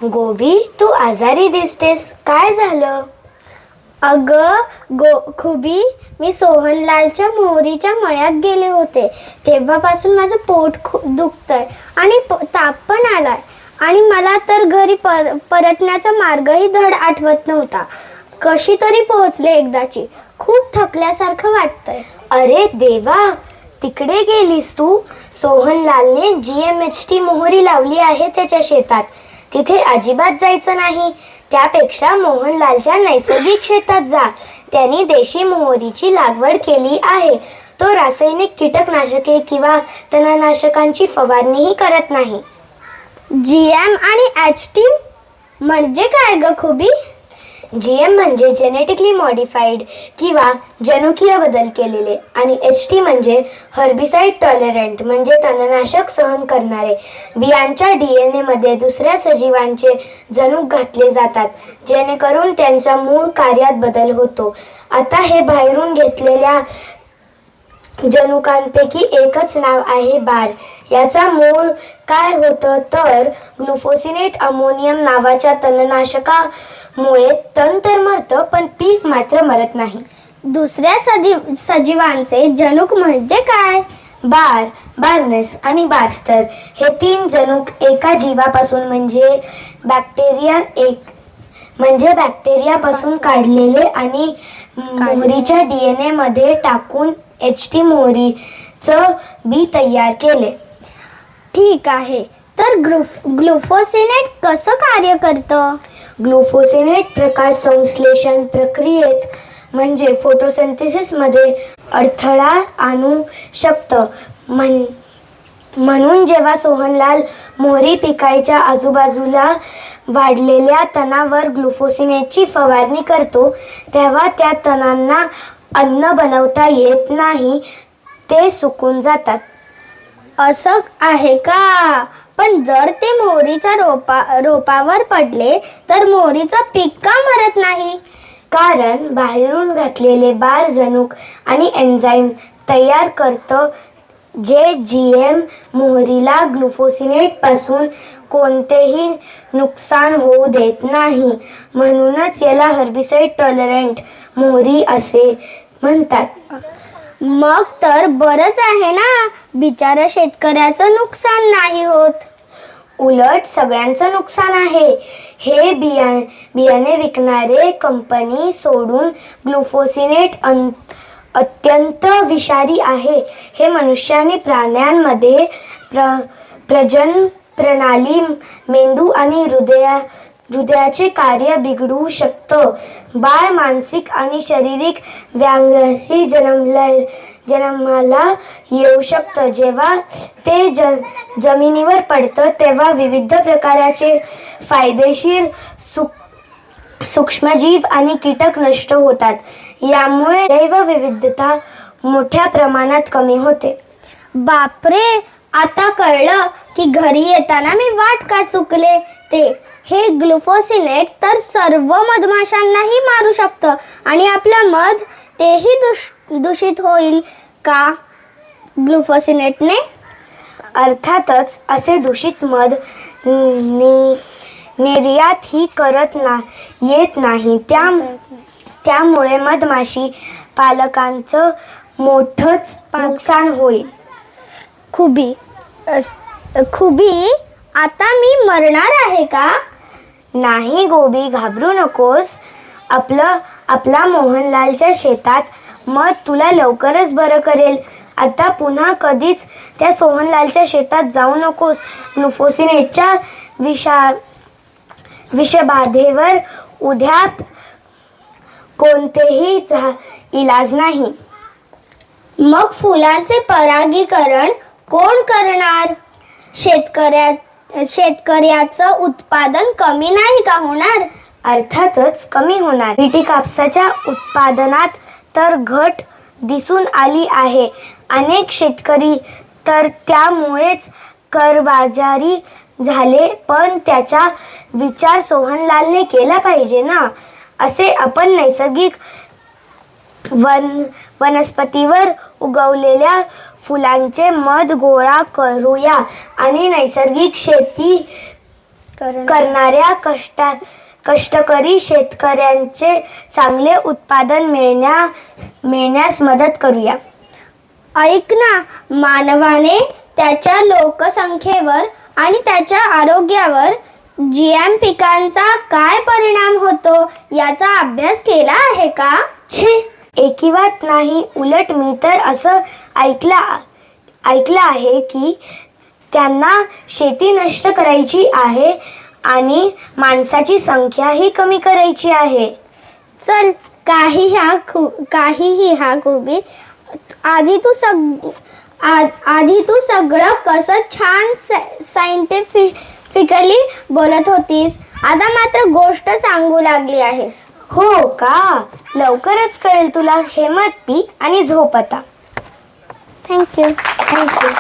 गोबी, तू आजारी दिसतेस, काय झालं? खुबी, मी सोहनलालच्या मोहरीच्या मळ्यात गेले होते. तेव्हापासून माझं पोट खूप दुखतंय आणि ताप पण आलाय. आणि मला तर घरी परतण्याचा मार्गही धड आठवत नव्हता. कशी तरी पोहोचले एकदाची. खूप थकल्यासारखं वाटतंय. अरे देवा, तिकडे गेलीस तू? सोहनलालने GMHT मोहरी लावली आहे त्याच्या शेतात. तिथे अजिबात जायचं नाही. त्यापेक्षा मोहनलालच्या नैसर्गिक शेतात जा. त्यांनी देशी मोहरीची लागवड केली आहे. तो रासायनिक कीटकनाशके किंवा तणनाशकांची फवारणीही करत नाही. GM आणि HT म्हणजे काय ग खुबी? GM म्हणजे जेनेटिकली मॉडिफाईड किंवा जनुकीय बदल केलेले, आणि HT म्हणजे हर्बिसाइड टॉलरंट म्हणजे तणनाशक सहन करणारे. बियांच्या DNA मध्ये दुसऱ्या सजीवांचे जनुक घातले जातात, जेणेकरून त्यांच्या मूळ कार्यात बदल होतो. आता हे बाहेरून घेतलेल्या जनुकांपैकी एकच नाव आहे बार. याचा मूळ काय होतं तर ग्लुफोसिनेट अमोनियम नावाच्या तणनाशकामुळे तण तर मरतं, पण पीक मात्र मरत नाही. दुसऱ्या सजीवांचे जनुक म्हणजे काय? बार, बार्नेस आणि बार्स्टर हे 3 जनुक एका जीवापासून म्हणजे बॅक्टेरियापासून काढलेले आणि मोहरीच्या DNA मध्ये टाकून HT मोहरीचं बी तयार केले. ठीक आहे, तर ग्लुफोसिनेट कसं कार्य करतं? ग्लुफोसिनेट प्रकाश संश्लेषण प्रक्रियेत म्हणजे फोटोसिंथेसिस मध्ये अडथळा आणू शकतं. म्हणून जेव्हा सोहनलाल मोहरी पिकाच्या आजूबाजूला वाढलेल्या तणावर ग्लुफोसिनेटची फवारणी करतो, तेव्हा त्या तणांना अन्न बनवता येत नाही, ते सुकून जातात. असं आहे का? पण जर ते मोहरीच्या रोपावर पडले तर मोहरीचं पीक का मरत नाही? कारण बाहेरून घातलेले बार जनुक आणि एन्झाईम तयार करतं, जे GM मोहरीला ग्लुफोसिनेट पासून कोणतेही नुकसान होऊ देत नाही. म्हणूनच याला हर्बिसाइड टॉलरंट मोहरी असे म्हणतात. मग तर बरंच आहे ना, बिचाऱ्या शेतकऱ्याचं नुकसान नाही होत. उलट सगळ्यांचं नुकसान आहे. हे बियाणे विकणारे कंपनी सोडून ग्लुफोसिनेट अत्यंत विषारी आहे. हे मनुष्य आणि प्राण्यांमध्ये प्रजनन प्रणाली, मेंदू आणि हृदयाचे कार्य बिघडवू शकतं. बाळ मानसिक आणि शारीरिक व्याधींशी जन्माला येऊ शकतं. जेव्हा ते जमिनीवर पडतं तेव्हा विविध प्रकारचे फायदेशीर सूक्ष्मजीव आणि कीटक नष्ट होतात. यामुळे जैवविविधता मोठ्या प्रमाणात कमी होते. बापरे, आता कळलं की घरी येताना मी वाट का चुकले ते. हे ग्लुफोसिनेट तर सर्व मधमाशांनाही मारू शकतं आणि आपलं मध तेही दूषित होईल का ग्लुफोसिनेटने? अर्थातच असे दूषित मध निर्यात ही येत नाही. त्यामुळे मधमाशी पालकांचं मोठंच नुकसान होईल. खुबी, आता मी मरणार आहे का? नाही गोबी, घाबरू नकोस. आपला मोहनलालच्या शेतात मध तुला लवकरच बरं करेल. आता पुन्हा कधीच त्या सोहनलालच्या शेतात जाऊ नकोस. ग्लुफोसिनेटच्या विषबाधेवर उद्या कोणतेही इलाज नाही. मग फुलांचे परागीकरण कोण करणार? शेतकऱ्याचं उत्पादन कमी नाही का होणार? अर्थातच कमी होणार. बीटी कापसाच्या उत्पादनात तर घट दिसून आली आहे. अनेक शेतकरी तर त्यामुळेच करबाजारी झाले. पण त्याचा विचार सोहनलालने केला पाहिजे ना. असे आपण नैसर्गिक वनस्पतीवर उगवलेल्या फुलांचे मध गोळा करूया आणि नैसर्गिक शेती करणाऱ्या कष्टकरी शेतकऱ्यांचे चांगले उत्पादन मिळण्यास मदत करूया. ऐक ना, मानवाने त्याच्या लोकसंख्येवर आणि त्याच्या आरोग्यावर जीएम पिकांचा काय परिणाम होतो याचा अभ्यास केला आहे का? छे, एकिवात नाही. उलट मी तर असं ऐकलं आहे की त्यांना शेती नष्ट करायची आहे आणि माणसाची संख्याही कमी करायची आहे. चल, काहीही हा गोबी. आधी तू सगळं कसं छान सायंटिफिकली बोलत होतीस, आता मात्र गोष्ट सांगू लागली आहेस. हो का? लवकरच कळेल तुला. हे मत पी आणि झोप आता. थँक्यू. थँक्यू.